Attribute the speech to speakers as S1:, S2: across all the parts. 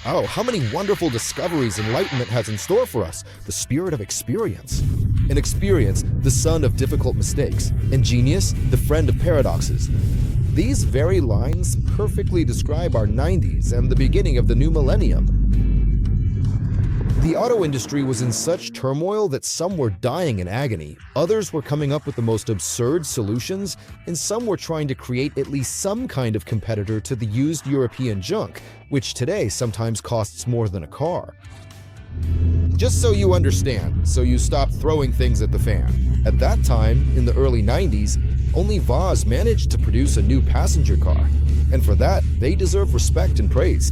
S1: Oh, how many wonderful discoveries enlightenment has in store for us. The spirit of experience. An experience, the son of difficult mistakes. And genius, the friend of paradoxes. These very lines perfectly describe our 90s and the beginning of the new millennium. The auto industry was in such turmoil that some were dying in agony, others were coming up with the most absurd solutions, and some were trying to create at least some kind of competitor to the used European junk, which today sometimes costs more than a car. Just so you understand, so you stop throwing things at the fan. At that time, in the early 90s, only VAZ managed to produce a new passenger car, and for that, they deserve respect and praise.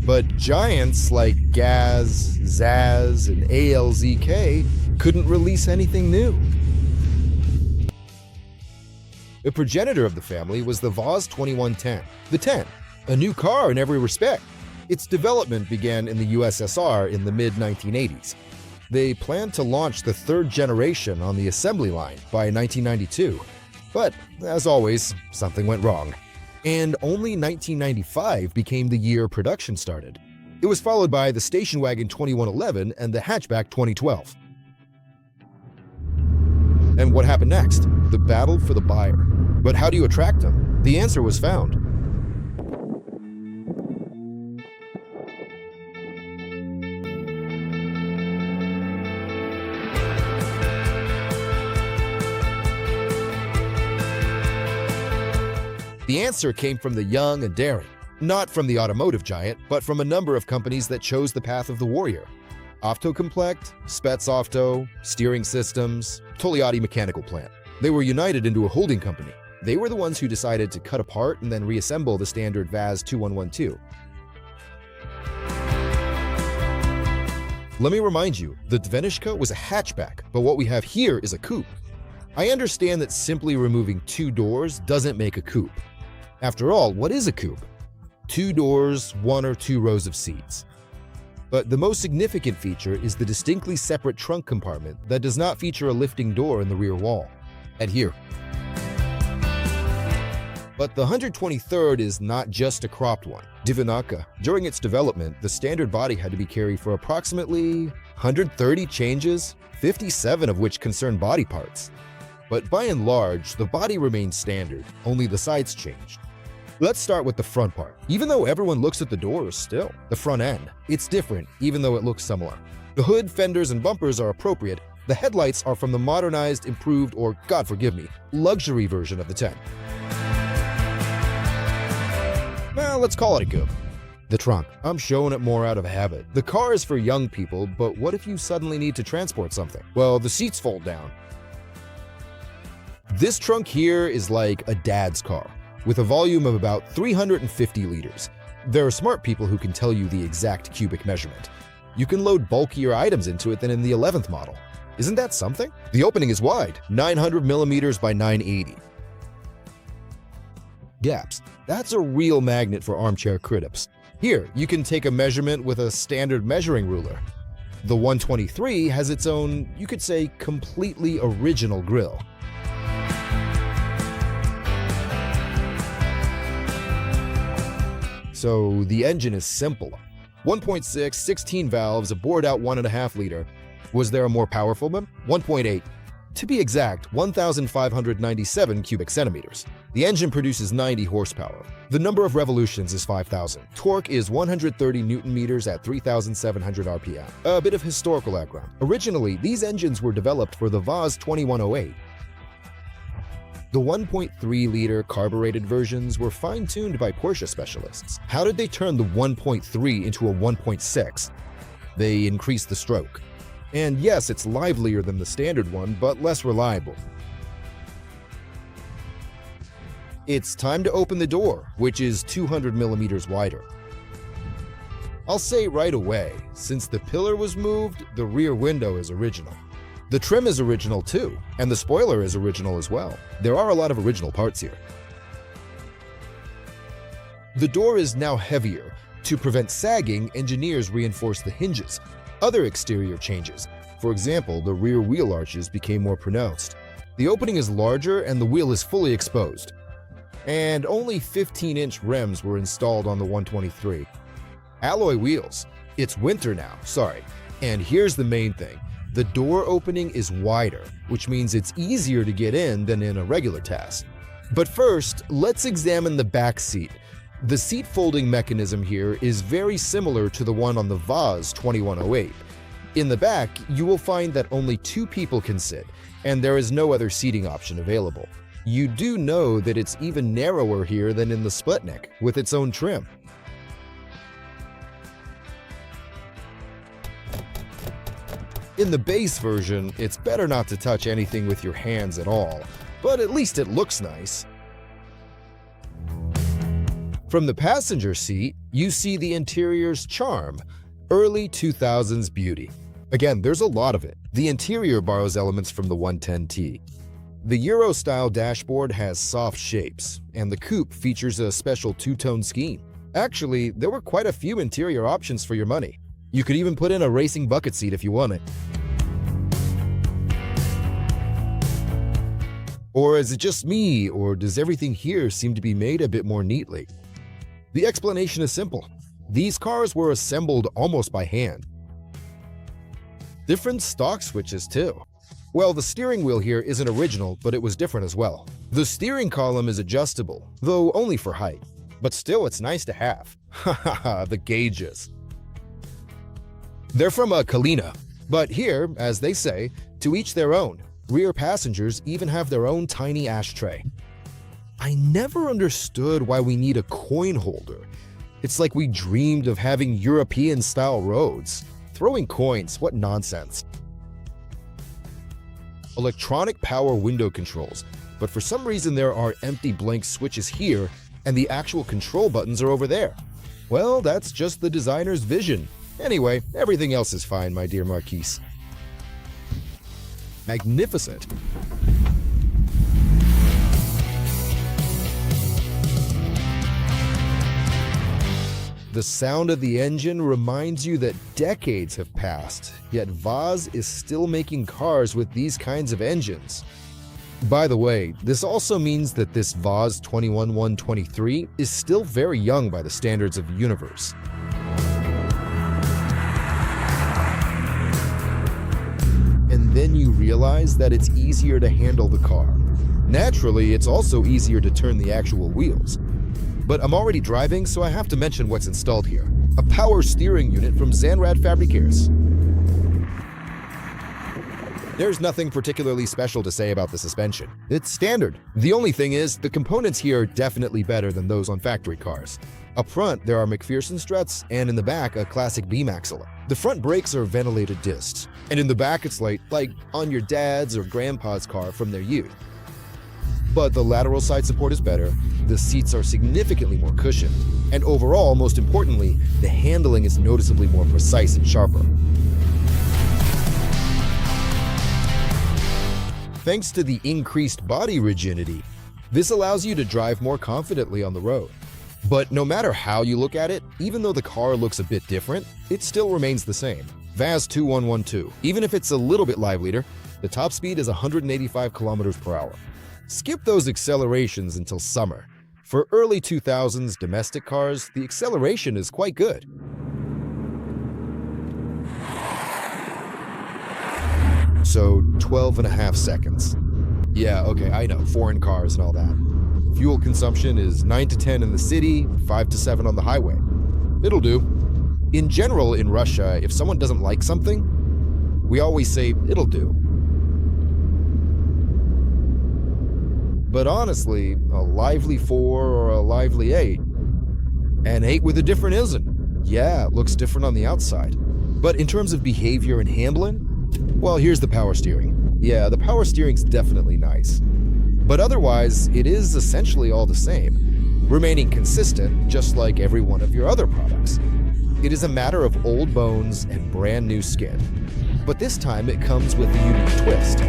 S1: But giants like GAZ, ZAZ, and ALZK couldn't release anything new. The progenitor of the family was the VAZ-21123, the 10, a new car in every respect. Its development began in the USSR in the mid-1980s. They planned to launch the third generation on the assembly line by 1992, but as always, something went wrong. And only 1995 became the year production started. It was followed by the station wagon 2111 and the hatchback 2012. And what happened next? The battle for the buyer. But how do you attract them? The answer was found. The answer came from the young and daring, not from the automotive giant, but from a number of companies that chose the path of the warrior. Autocomplect, Spetsauto, Steering Systems, Togliatti Mechanical Plant. They were united into a holding company. They were the ones who decided to cut apart and then reassemble the standard VAZ-21123. Let me remind you, the Dvenishka was a hatchback, but what we have here is a coupe. I understand that simply removing two doors doesn't make a coupe. After all, what is a coupe? Two doors, one or two rows of seats. But the most significant feature is the distinctly separate trunk compartment that does not feature a lifting door in the rear wall. And here. But the 123rd is not just a cropped one. Dvenishka. During its development, the standard body had to be carried for approximately 130 changes, 57 of which concern body parts. But by and large, the body remained standard, only the sides changed. Let's start with the front part. Even though everyone looks at the doors still, the front end, it's different even though it looks similar. The hood, fenders, and bumpers are appropriate. The headlights are from the modernized, improved, or, God forgive me, luxury version of the 10. Well, let's call it a coupe. The trunk. I'm showing it more out of habit. The car is for young people, but what if you suddenly need to transport something? Well, the seats fold down. This trunk here is like a dad's car, with a volume of about 350 liters. There are smart people who can tell you the exact cubic measurement. You can load bulkier items into it than in the 11th model. Isn't that something? The opening is wide, 900 millimeters by 980. Gaps. That's a real magnet for armchair critips. Here, you can take a measurement with a standard measuring ruler. The 123 has its own, you could say, completely original grille. So the engine is simple. 1.6, 16 valves, a bored-out 1.5 liter. Was there a more powerful one? 1.8. To be exact, 1,597 cubic centimeters. The engine produces 90 horsepower. The number of revolutions is 5,000. Torque is 130 newton meters at 3,700 RPM. A bit of historical background. Originally, these engines were developed for the VAZ-21108. The 1.3-liter carbureted versions were fine-tuned by Porsche specialists. How did they turn the 1.3 into a 1.6? They increased the stroke. And yes, it's livelier than the standard one, but less reliable. It's time to open the door, which is 200 millimeters wider. I'll say right away, since the pillar was moved, the rear window is original. The trim is original too, and the spoiler is original as well. There are a lot of original parts here. The door is now heavier. To prevent sagging, engineers reinforced the hinges. Other exterior changes. For example, the rear wheel arches became more pronounced. The opening is larger and the wheel is fully exposed. And only 15-inch rims were installed on the 123. Alloy wheels. It's winter now, sorry. And here's the main thing. The door opening is wider, which means it's easier to get in than in a regular TAS. But first, let's examine the back seat. The seat folding mechanism here is very similar to the one on the VAZ-21123. In the back, you will find that only 2 people can sit, and there is no other seating option available. You do know that it's even narrower here than in the Sputnik, with its own trim. In the base version, it's better not to touch anything with your hands at all, but at least it looks nice. From the passenger seat, you see the interior's charm, early 2000s beauty. Again, there's a lot of it. The interior borrows elements from the 110T. The Euro-style dashboard has soft shapes, and the coupe features a special two-tone scheme. Actually, there were quite a few interior options for your money. You could even put in a racing bucket seat if you want it. Or is it just me, or does everything here seem to be made a bit more neatly? The explanation is simple. These cars were assembled almost by hand. Different stock switches too. Well, the steering wheel here isn't original, but it was different as well. The steering column is adjustable, though only for height. But still, it's nice to have. Hahaha, the gauges. They're from a Kalina, but here, as they say, to each their own. Rear passengers even have their own tiny ashtray. I never understood why we need a coin holder. It's like we dreamed of having European-style roads. Throwing coins, what nonsense. Electronic power window controls, but for some reason there are empty blank switches here and the actual control buttons are over there. Well, that's just the designer's vision. Anyway, everything else is fine, my dear Marquise. Magnificent. The sound of the engine reminds you that decades have passed, yet VAZ is still making cars with these kinds of engines. By the way, this also means that this VAZ-21123 is still very young by the standards of the universe. And then you realize that it's easier to handle the car. Naturally, it's also easier to turn the actual wheels. But I'm already driving, so I have to mention what's installed here. A power steering unit from Zanrad Fabricares. There's nothing particularly special to say about the suspension. It's standard. The only thing is, the components here are definitely better than those on factory cars. Up front, there are McPherson struts, and in the back, a classic beam axle. The front brakes are ventilated discs, and in the back it's like on your dad's or grandpa's car from their youth. But the lateral side support is better, the seats are significantly more cushioned, and overall, most importantly, the handling is noticeably more precise and sharper. Thanks to the increased body rigidity, this allows you to drive more confidently on the road. But no matter how you look at it, even though the car looks a bit different, it still remains the same. VAZ-21123. Even if it's a little bit livelier, the top speed is 185 kilometers per hour. Skip those accelerations until summer. For early 2000s domestic cars, the acceleration is quite good. So 12.5 seconds. Yeah, okay, I know, foreign cars and all that. Fuel consumption is 9 to 10 in the city, 5 to 7 on the highway. It'll do. In general, in Russia, if someone doesn't like something, we always say, it'll do. But honestly, a lively 4 or a lively 8. An 8 with a different ism. Yeah, it looks different on the outside. But in terms of behavior and handling, well, here's the power steering. Yeah, the power steering's definitely nice. But otherwise, it is essentially all the same, remaining consistent just like every one of your other products. It is a matter of old bones and brand new skin. But this time it comes with a unique twist.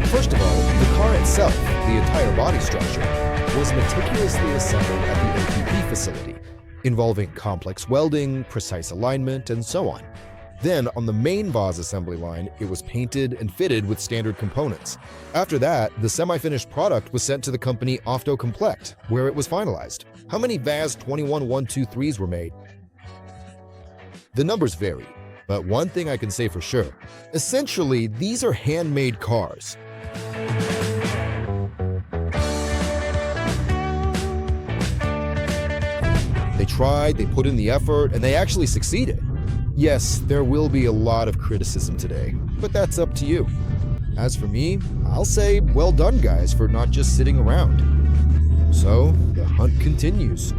S1: First of all, the car itself, the entire body structure, was meticulously assembled at the OPP facility, involving complex welding, precise alignment, and so on. Then, on the main VAZ assembly line, it was painted and fitted with standard components. After that, the semi-finished product was sent to the company Automotive, where it was finalized. How many VAZ-21123s were made? The numbers vary, but one thing I can say for sure, essentially, these are handmade cars. They tried, they put in the effort, and they actually succeeded. Yes, there will be a lot of criticism today, but that's up to you. As for me, I'll say well done guys for not just sitting around. So, the hunt continues.